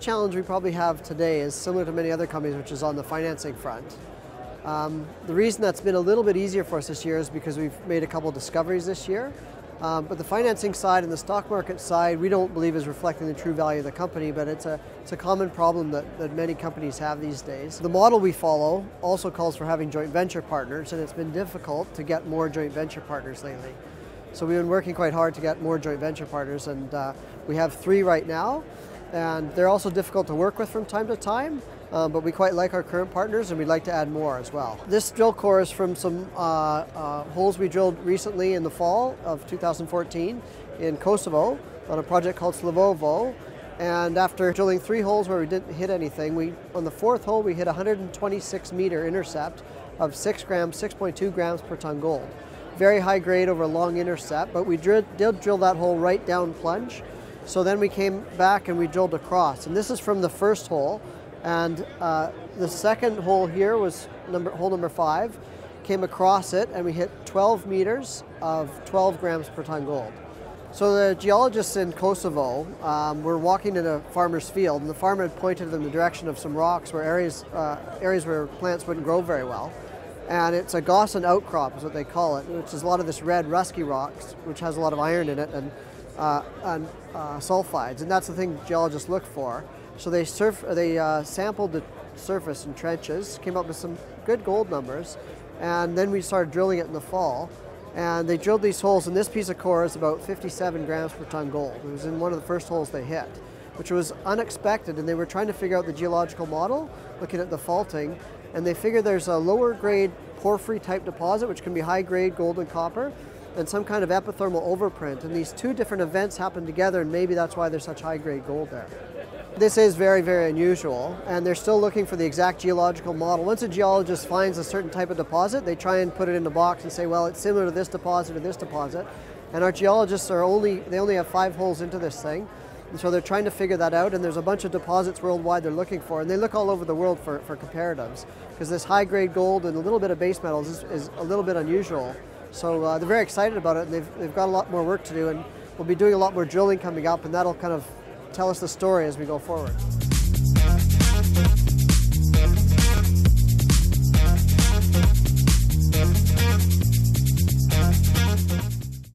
challenge we probably have today is similar to many other companies, which is on the financing front. The reason that's been a little bit easier for us this year is because we've made a couple of discoveries this year. But the financing side and the stock market side, we don't believe is reflecting the true value of the company, but it's a common problem that many companies have these days. The model we follow also calls for having joint venture partners, and it's been difficult to get more joint venture partners lately. So we've been working quite hard to get more joint venture partners, and we have 3 right now, and they're also difficult to work with from time to time. But we quite like our current partners, and we'd like to add more as well. This drill core is from some holes we drilled recently in the fall of 2014 in Kosovo on a project called Slovovo. And after drilling 3 holes where we didn't hit anything, on the 4th hole we hit a 126-meter intercept of 6.2 grams per ton gold. Very high grade over a long intercept, but we did drill that hole right down plunge. So then we came back and we drilled across. And this is from the first hole. And the second hole here was hole number 5, came across it, and we hit 12 meters of 12 grams per ton gold. So the geologists in Kosovo were walking in a farmer's field, and the farmer had pointed them in the direction of some rocks where areas where plants wouldn't grow very well. And it's a Gossan outcrop is what they call it, which is a lot of this red rusky rocks, which has a lot of iron in it, and sulfides, and that's the thing geologists look for. So they sampled the surface in trenches, came up with some good gold numbers, and then we started drilling it in the fall. And they drilled these holes, and this piece of core is about 57 grams per ton gold. It was in one of the first holes they hit, which was unexpected, and they were trying to figure out the geological model, looking at the faulting, and they figured there's a lower grade porphyry type deposit, which can be high grade gold and copper, and some kind of epithermal overprint. And these 2 different events happened together, and maybe that's why there's such high grade gold there. This is very, very unusual, and they're still looking for the exact geological model. Once a geologist finds a certain type of deposit, they try and put it in a box and say, well, it's similar to this deposit or this deposit. And our geologists they only have 5 holes into this thing, and so they're trying to figure that out, and there's a bunch of deposits worldwide they're looking for, and they look all over the world for comparatives, because this high-grade gold and a little bit of base metals is a little bit unusual. So they're very excited about it, and they've got a lot more work to do, and we'll be doing a lot more drilling coming up, and that'll kind of tell us the story as we go forward.